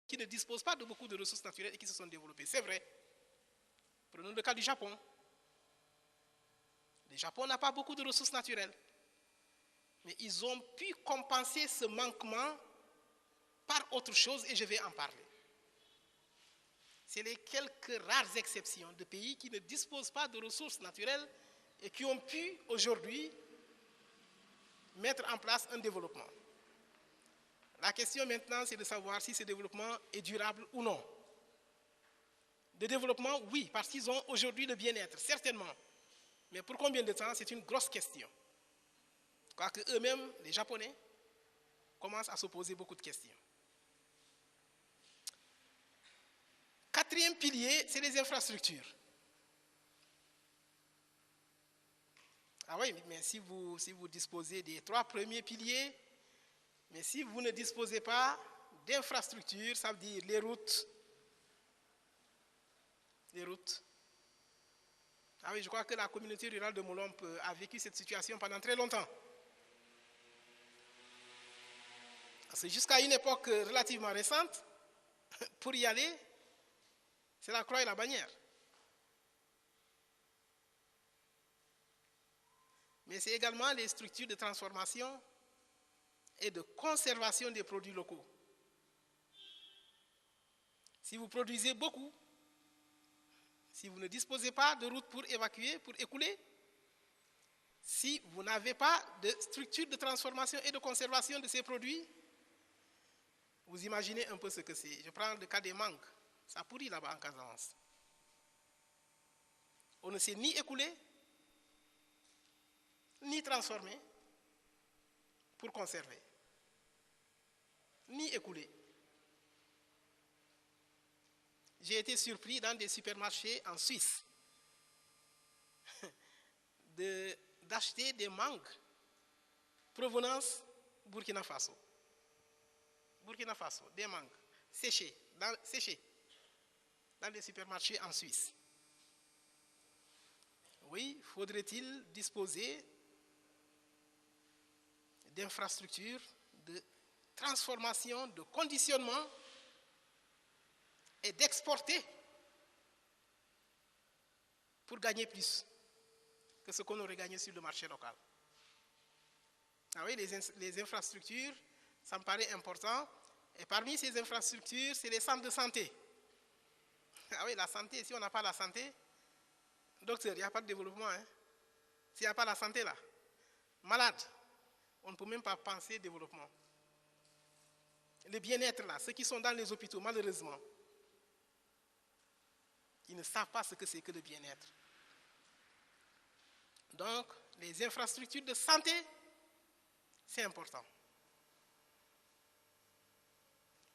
qui ne disposent pas de beaucoup de ressources naturelles et qui se sont développés. C'est vrai. Prenons le cas du Japon. Le Japon n'a pas beaucoup de ressources naturelles. Mais ils ont pu compenser ce manquement par autre chose et je vais en parler. C'est les quelques rares exceptions de pays qui ne disposent pas de ressources naturelles et qui ont pu aujourd'hui mettre en place un développement. La question maintenant, c'est de savoir si ce développement est durable ou non. Le développement, oui, parce qu'ils ont aujourd'hui le bien-être, certainement. Mais pour combien de temps, c'est une grosse question. Quoique eux-mêmes, les Japonais, commencent à se poser beaucoup de questions. Quatrième pilier, c'est les infrastructures. Ah oui, mais si vous disposez des 3 premiers piliers, mais si vous ne disposez pas d'infrastructures, ça veut dire les routes. Ah oui, je crois que la communauté rurale de Molombe a vécu cette situation pendant très longtemps. Parce que jusqu'à une époque relativement récente, pour y aller, c'est la croix et la bannière. Mais c'est également les structures de transformation et de conservation des produits locaux. Si vous produisez beaucoup, si vous ne disposez pas de route pour évacuer, pour écouler, si vous n'avez pas de structure de transformation et de conservation de ces produits, vous imaginez un peu ce que c'est. Je prends le cas des mangues. Ça pourrit là-bas en Casamance. On ne sait ni écouler, ni transformer pour conserver, ni écouler. J'ai été surpris dans des supermarchés en Suisse d'acheter des mangues provenance Burkina Faso. Burkina Faso, des mangues séchées dans les supermarchés en Suisse. Oui, faudrait-il disposer d'infrastructures de transformation, de conditionnement et d'exporter pour gagner plus que ce qu'on aurait gagné sur le marché local. Ah oui, les infrastructures, ça me paraît important. Et parmi ces infrastructures, c'est les centres de santé. Ah oui, la santé, si on n'a pas la santé, docteur, il n'y a pas de développement. Hein? S'il n'y a pas la santé là, malade, on ne peut même pas penser développement. Le bien-être là, ceux qui sont dans les hôpitaux, malheureusement, ils ne savent pas ce que c'est que le bien-être. Donc, les infrastructures de santé, c'est important.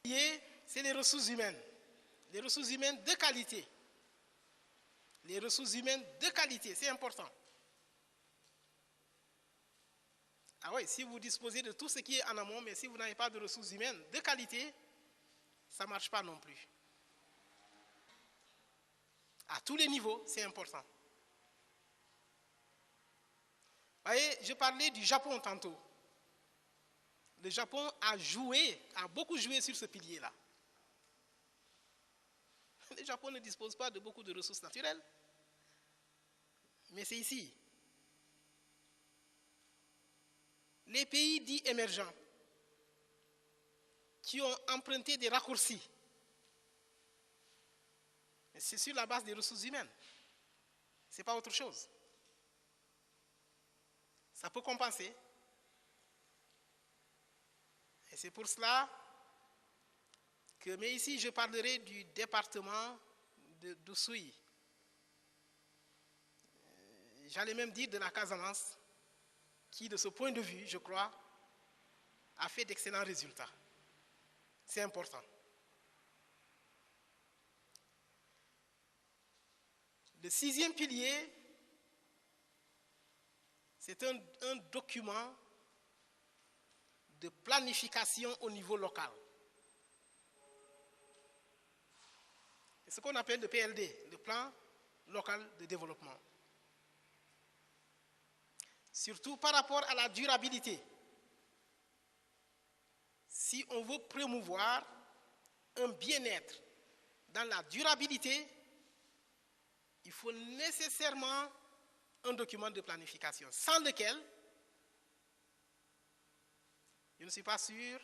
C'est les ressources humaines. Les ressources humaines de qualité. Les ressources humaines de qualité, c'est important. Ah oui, si vous disposez de tout ce qui est en amont, mais si vous n'avez pas de ressources humaines de qualité, ça ne marche pas non plus. À tous les niveaux, c'est important. Vous voyez, je parlais du Japon tantôt. Le Japon a beaucoup joué sur ce pilier-là. Le Japon ne dispose pas de beaucoup de ressources naturelles, mais c'est ici. Les pays dits émergents qui ont emprunté des raccourcis, c'est sur la base des ressources humaines. Ce n'est pas autre chose. Ça peut compenser. Et c'est pour cela que, mais ici je parlerai du département d'Oussouye. J'allais même dire de la Casamance, qui de ce point de vue, je crois, a fait d'excellents résultats. C'est important. Le 6e pilier, c'est un document de planification au niveau local. C'est ce qu'on appelle le PLD, le plan local de développement. Surtout par rapport à la durabilité. Si on veut promouvoir un bien-être dans la durabilité, il faut nécessairement un document de planification, sans lequel je ne suis pas sûr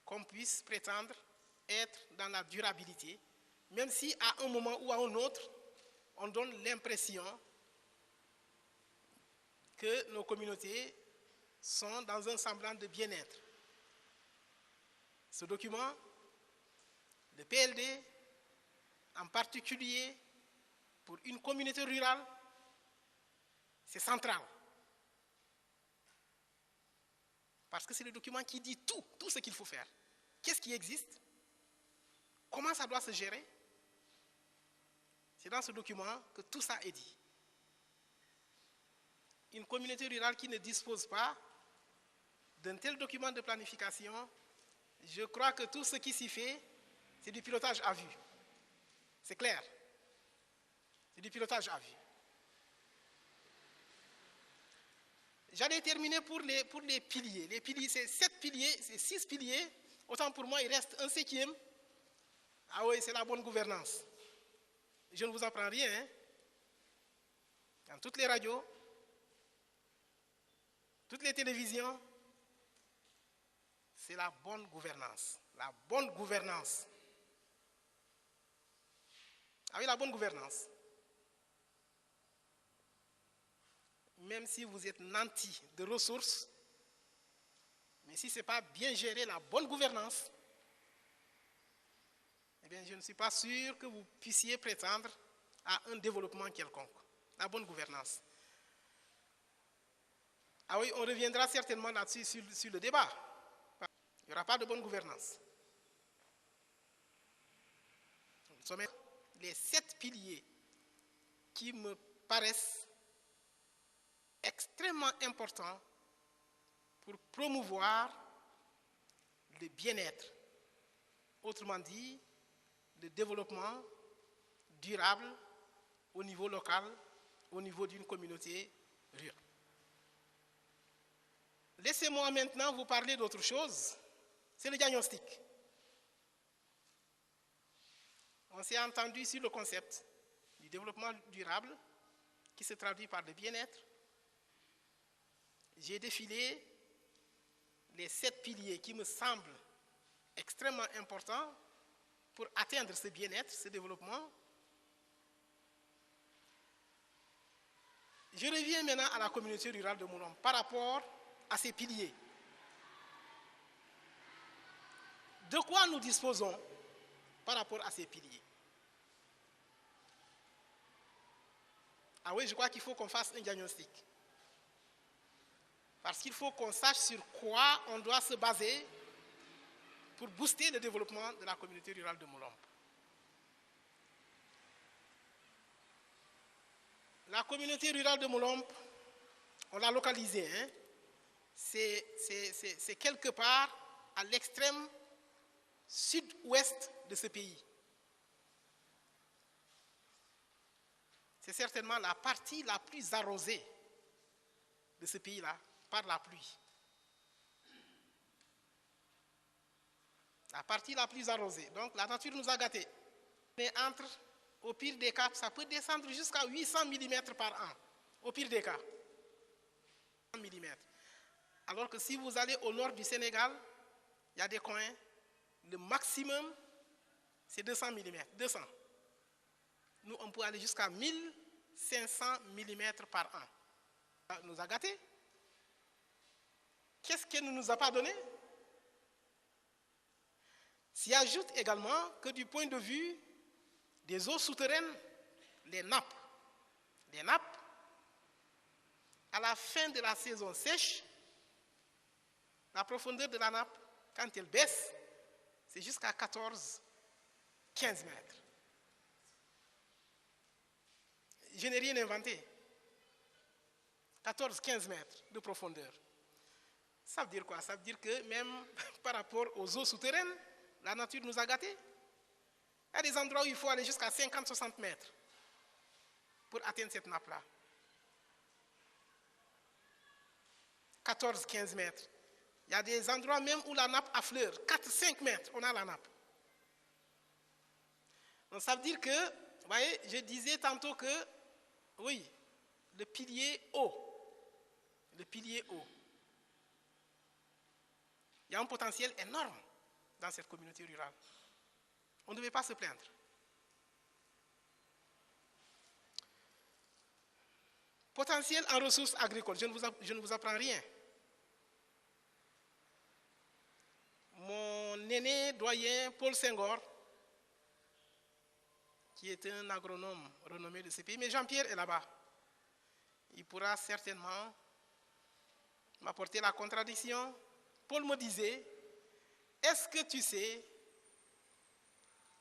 qu'on puisse prétendre être dans la durabilité, même si à un moment ou à un autre, on donne l'impression que nos communautés sont dans un semblant de bien-être. Ce document, le PLD, en particulier pour une communauté rurale, c'est central. Parce que c'est le document qui dit tout ce qu'il faut faire. Qu'est-ce qui existe? Comment ça doit se gérer? C'est dans ce document que tout ça est dit. Une communauté rurale qui ne dispose pas d'un tel document de planification, je crois que tout ce qui s'y fait, c'est du pilotage à vue. C'est clair. C'est du pilotage à vue. J'allais terminer pour les piliers. Les piliers, c'est 7 piliers, c'est 6 piliers. Autant pour moi, il reste un 7e. Ah oui, c'est la bonne gouvernance. Je ne vous apprends rien. Hein? Dans toutes les radios, toutes les télévisions, c'est la bonne gouvernance. La bonne gouvernance. Ah oui, la bonne gouvernance. Même si vous êtes nanti de ressources, mais si ce n'est pas bien géré la bonne gouvernance, eh bien, je ne suis pas sûr que vous puissiez prétendre à un développement quelconque. La bonne gouvernance. Ah oui, on reviendra certainement là-dessus sur le débat. Il n'y aura pas de bonne gouvernance. Nous sommes les 7 piliers qui me paraissent extrêmement importants pour promouvoir le bien-être. Autrement dit, le développement durable au niveau local, au niveau d'une communauté rurale. Laissez-moi maintenant vous parler d'autre chose, c'est le diagnostic. On s'est entendu sur le concept du développement durable qui se traduit par le bien-être. J'ai défilé les 7 piliers qui me semblent extrêmement importants pour atteindre ce bien-être, ce développement. Je reviens maintenant à la communauté rurale de Moulom par rapport à ces piliers. De quoi nous disposons par rapport à ces piliers? Ah oui, je crois qu'il faut qu'on fasse un diagnostic. Parce qu'il faut qu'on sache sur quoi on doit se baser pour booster le développement de la communauté rurale de Moulom. La communauté rurale de Moulom, on l'a localisée, hein? C'est quelque part à l'extrême sud-ouest de ce pays. C'est certainement la partie la plus arrosée de ce pays-là par la pluie. La partie la plus arrosée. Donc la nature nous a gâtés. Mais au pire des cas, ça peut descendre jusqu'à 800 mm par an. Au pire des cas. 800 mm. Alors que si vous allez au nord du Sénégal, il y a des coins, le maximum, c'est 200 mm. 200. Nous, on peut aller jusqu'à 1500 mm par an. Ça nous a gâtés. Qu'est-ce qu'elle ne nous a pas donné? S'y ajoute également que du point de vue des eaux souterraines, les nappes, à la fin de la saison sèche, la profondeur de la nappe, quand elle baisse, c'est jusqu'à 14-15 mètres. Je n'ai rien inventé. 14-15 mètres de profondeur. Ça veut dire quoi? Ça veut dire que même par rapport aux eaux souterraines, la nature nous a gâtés. Il y a des endroits où il faut aller jusqu'à 50-60 mètres pour atteindre cette nappe-là. 14-15 mètres. Il y a des endroits même où la nappe affleure. 4-5 mètres, on a la nappe. Donc ça veut dire que, vous voyez, je disais tantôt que, oui, le pilier haut. Le pilier haut. Il y a un potentiel énorme dans cette communauté rurale. On ne devait pas se plaindre. Potentiel en ressources agricoles, je ne vous apprends rien. Mon aîné doyen Paul Senghor, qui est un agronome renommé de ce pays, mais Jean-Pierre est là-bas. Il pourra certainement m'apporter la contradiction. Paul me disait, est-ce que tu sais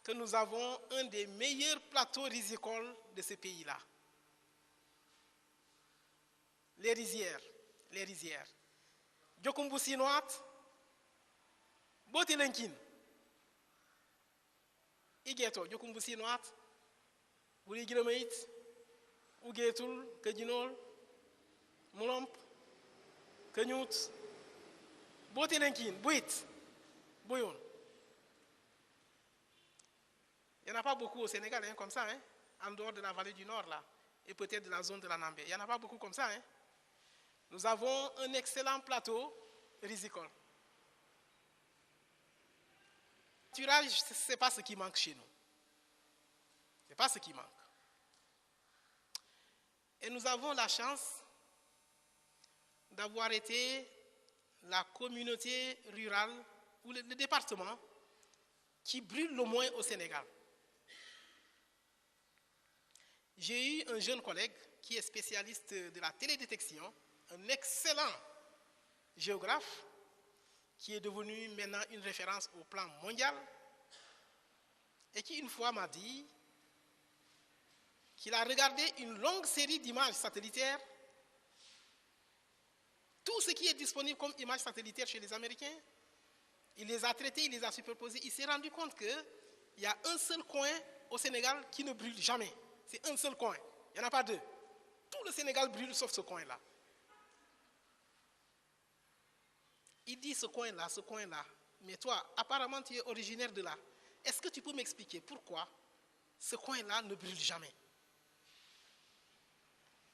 que nous avons un des meilleurs plateaux rizicoles de ce pays-là? Les rizières. Djokumbu Sinoat, Botilenkin. Igeto, Djokumbu Sinoat, Buri Gilomait, Ugetul, Kajinol, Mulomp, Kanyut, Botilenkin, Buit, Bouyon. Il n'y en a pas beaucoup au Sénégal, hein, comme ça, hein, en dehors de la vallée du Nord, là, et peut-être de la zone de la Nambé. Il n'y en a pas beaucoup comme ça. Hein. Nous avons un excellent plateau rizicole. Le pâturage, ce n'est pas ce qui manque chez nous. Ce n'est pas ce qui manque. Et nous avons la chance d'avoir été la communauté rurale, ou le département, qui brûle le moins au Sénégal. J'ai eu un jeune collègue qui est spécialiste de la télédétection, un excellent géographe, qui est devenu maintenant une référence au plan mondial, et qui une fois m'a dit qu'il a regardé une longue série d'images satellitaires, tout ce qui est disponible comme images satellitaires chez les Américains, il les a traités, il les a superposés, il s'est rendu compte qu'il y a un seul coin au Sénégal qui ne brûle jamais. C'est un seul coin, il n'y en a pas deux. Tout le Sénégal brûle sauf ce coin-là. Il dit ce coin-là, mais toi, apparemment tu es originaire de là. Est-ce que tu peux m'expliquer pourquoi ce coin-là ne brûle jamais?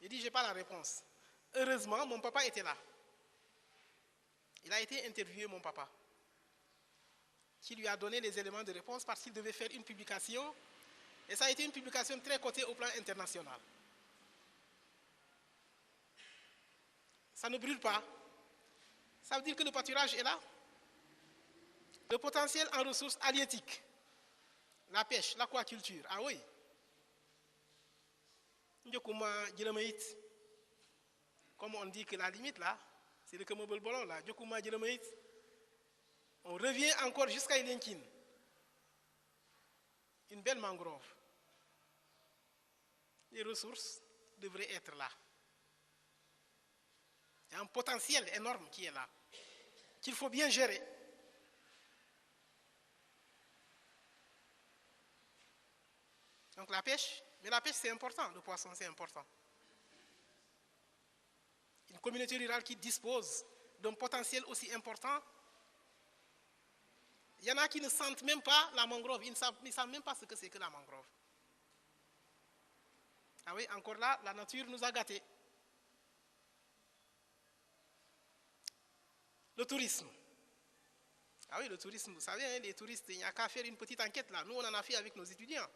Il dit, je n'ai pas la réponse. Heureusement, mon papa était là. Il a été interviewé, mon papa, qui lui a donné les éléments de réponse parce qu'il devait faire une publication. Et ça a été une publication très cotée au plan international. Ça ne brûle pas. Ça veut dire que le pâturage est là. Le potentiel en ressources halieutiques, la pêche, l'aquaculture, ah oui. Comme on dit que la limite là, c'est le Kemobel Bolon là, on revient encore jusqu'à Ilenkin. Une belle mangrove. Les ressources devraient être là. Il y a un potentiel énorme qui est là, qu'il faut bien gérer. Donc la pêche, mais la pêche c'est important, le poisson c'est important. Une communauté rurale qui dispose d'un potentiel aussi important, il y en a qui ne sentent même pas la mangrove, ils ne savent même pas ce que c'est que la mangrove. Ah oui, encore là, la nature nous a gâtés. Le tourisme. Ah oui, le tourisme, vous savez, hein, les touristes, il n'y a qu'à faire une petite enquête là. Nous, on en a fait avec nos étudiants.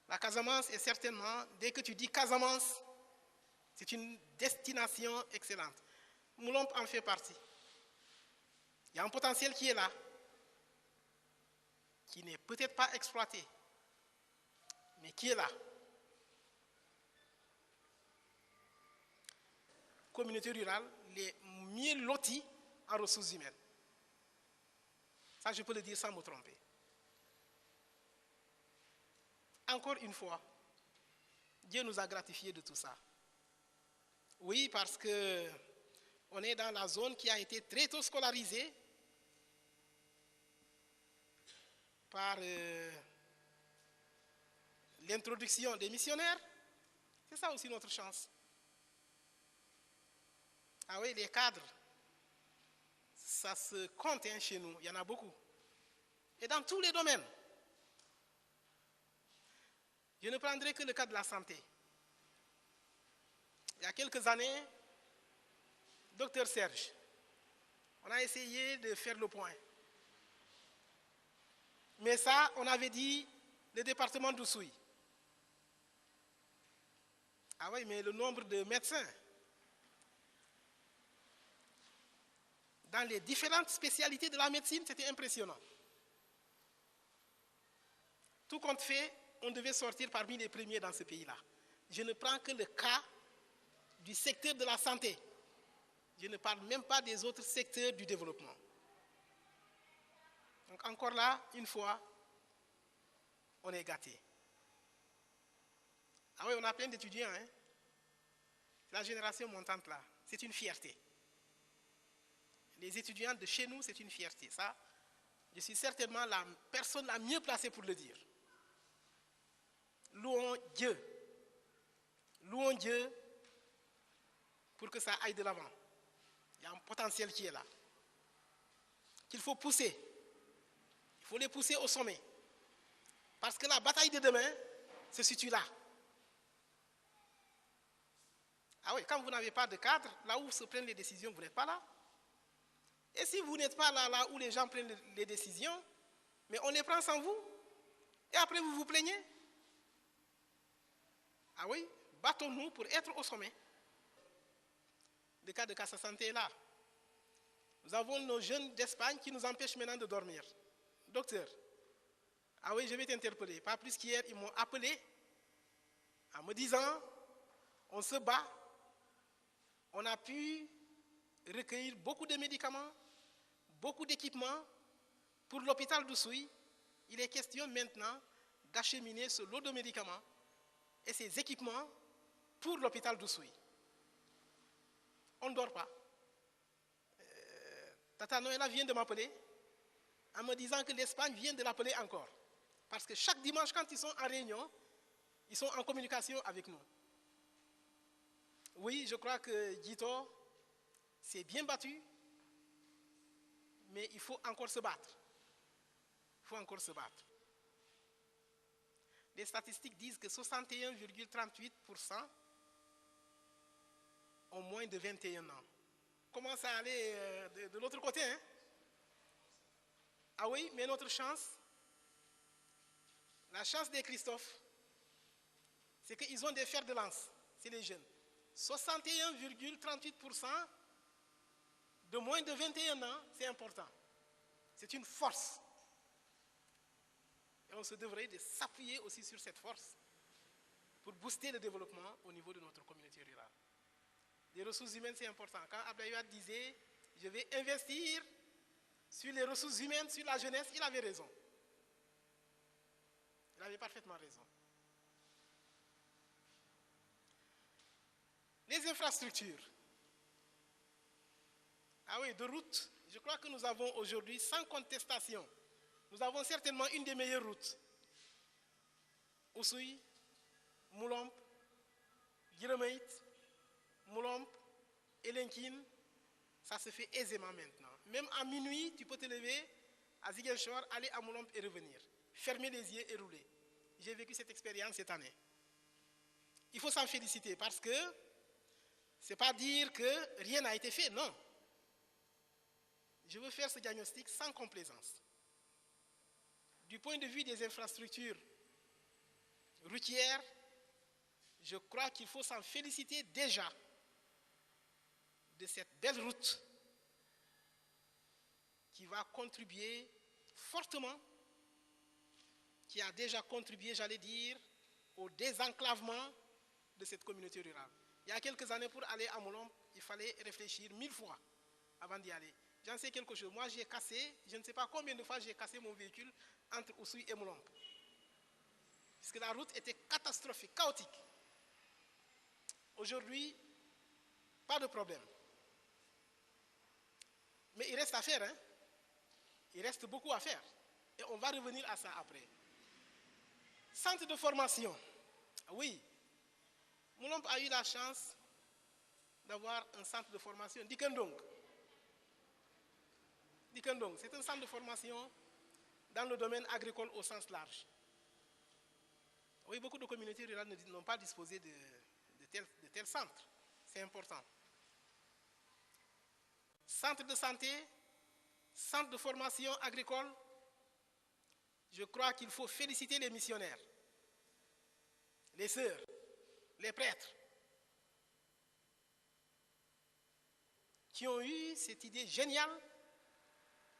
La Casamance est certainement, dès que tu dis Casamance, c'est une destination excellente. Moulomp en fait partie. Il y a un potentiel qui est là, qui n'est peut-être pas exploité, mais qui est là. Communauté rurale, les mieux lotis en ressources humaines. Ça, je peux le dire sans me tromper. Encore une fois, Dieu nous a gratifiés de tout ça. Oui, parce que on est dans la zone qui a été très tôt scolarisée par l'introduction des missionnaires. C'est ça aussi notre chance. Ah oui, les cadres ça se compte hein, chez nous, il y en a beaucoup. Et dans tous les domaines. Je ne prendrai que le cas de la santé. Il y a quelques années, docteur Serge, on a essayé de faire le point. Mais ça, on avait dit le département d'Oussouye. Ah oui, mais le nombre de médecins dans les différentes spécialités de la médecine, c'était impressionnant. Tout compte fait, on devait sortir parmi les premiers dans ce pays-là. Je ne prends que le cas du secteur de la santé. Je ne parle même pas des autres secteurs du développement. Donc encore là, une fois, on est gâté. Ah oui, on a plein d'étudiants. Hein? La génération montante là, c'est une fierté. Les étudiants de chez nous, c'est une fierté. Ça, je suis certainement la personne la mieux placée pour le dire. Louons Dieu. Louons Dieu pour que ça aille de l'avant. Il y a un potentiel qui est là. Qu'il faut pousser. Il faut les pousser au sommet. Parce que la bataille de demain se situe là. Ah oui, quand vous n'avez pas de cadre, là où se prennent les décisions, vous n'êtes pas là. Et si vous n'êtes pas là où les gens prennent les décisions, mais on les prend sans vous, et après vous vous plaignez. Ah oui, battons-nous pour être au sommet. Le cas de Casa Santé est là. Nous avons nos jeunes d'Espagne qui nous empêchent maintenant de dormir. Docteur, ah oui, je vais t'interpeller. Pas plus qu'hier, ils m'ont appelé en me disant, on se bat, on a pu recueillir beaucoup de médicaments, beaucoup d'équipements pour l'hôpital d'Oussouye. Il est question maintenant d'acheminer ce lot de médicaments et ces équipements pour l'hôpital d'Oussouye. On ne dort pas. Tata Noëlla vient de m'appeler en me disant que l'Espagne vient de l'appeler encore. Parce que chaque dimanche, quand ils sont en réunion, ils sont en communication avec nous. Oui, je crois que Guito s'est bien battu, mais il faut encore se battre. Il faut encore se battre. Les statistiques disent que 61,38% ont moins de 21 ans. Comment ça allait de l'autre côté, hein? Ah oui, mais notre chance, la chance des Christophe, c'est qu'ils ont des fers de lance, c'est les jeunes. 61,38% de moins de 21 ans, c'est important. C'est une force. Et on se devrait de s'appuyer aussi sur cette force pour booster le développement au niveau de notre communauté rurale. Les ressources humaines, c'est important. Quand Abdoulaye disait, je vais investir sur les ressources humaines, sur la jeunesse, il avait raison. Il avait parfaitement raison. Les infrastructures. Ah oui, de route, je crois que nous avons aujourd'hui, sans contestation, nous avons certainement une des meilleures routes. Oussouye, Moulomp, Guiremeït, Moulomp, Elenkine, ça se fait aisément maintenant. Même à minuit, tu peux te lever à Ziguinchor, aller à Moulomp et revenir. Fermer les yeux et rouler. J'ai vécu cette expérience cette année. Il faut s'en féliciter parce que ce n'est pas dire que rien n'a été fait, non. Je veux faire ce diagnostic sans complaisance. Du point de vue des infrastructures routières, je crois qu'il faut s'en féliciter déjà de cette belle route qui va contribuer fortement, qui a déjà contribué, j'allais dire, au désenclavement de cette communauté rurale. Il y a quelques années, pour aller à Moulomp, il fallait réfléchir 1000 fois avant d'y aller. J'en sais quelque chose. Moi, j'ai cassé, je ne sais pas combien de fois j'ai cassé mon véhicule entre Oussouye et Moulomp. Puisque la route était catastrophique, chaotique. Aujourd'hui, pas de problème. Mais il reste à faire, hein? Il reste beaucoup à faire. Et on va revenir à ça après. Centre de formation. Oui. Moulomp a eu la chance d'avoir un centre de formation, Dikendong. Kikendong, c'est un centre de formation dans le domaine agricole au sens large. Oui, beaucoup de communautés rurales n'ont pas disposé de tels centres. C'est important. Centre de santé, centre de formation agricole, je crois qu'il faut féliciter les missionnaires, les sœurs, les prêtres, qui ont eu cette idée géniale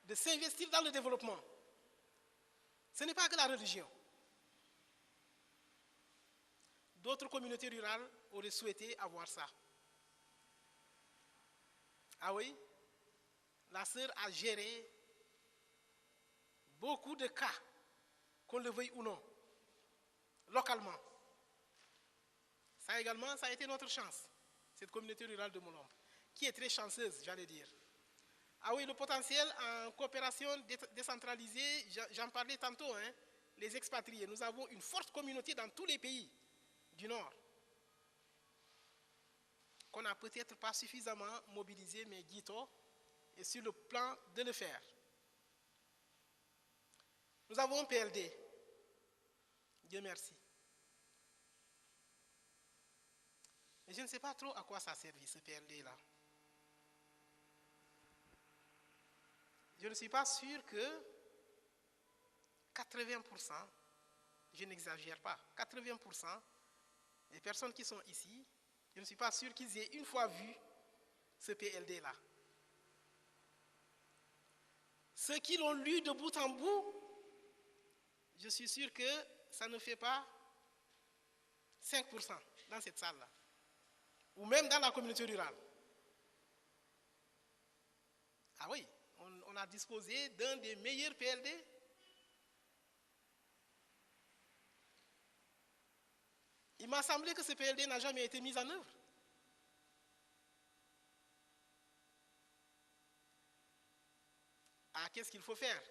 de s'investir dans le développement. Ce n'est pas que la religion. D'autres communautés rurales auraient souhaité avoir ça. Ah oui, la sœur a géré beaucoup de cas, qu'on le veuille ou non, localement. Ça également, ça a été notre chance, cette communauté rurale de Molombe, qui est très chanceuse, j'allais dire. Ah oui, le potentiel en coopération décentralisée, j'en parlais tantôt, hein, les expatriés. Nous avons une forte communauté dans tous les pays du Nord, qu'on n'a peut-être pas suffisamment mobilisé, mais Guito est sur le plan de le faire. Nous avons un PLD. Dieu merci. Mais je ne sais pas trop à quoi ça a servi, ce PLD-là. Je ne suis pas sûr que 80%, je n'exagère pas, 80% des personnes qui sont ici, je ne suis pas sûr qu'ils aient une fois vu ce PLD-là. Ceux qui l'ont lu de bout en bout, je suis sûr que ça ne fait pas 5% dans cette salle-là, ou même dans la communauté rurale. Ah oui, on a disposé d'un des meilleurs PLD. Il m'a semblé que ce PLD n'a jamais été mis en œuvre. Ah, qu'est-ce qu'il faut faire?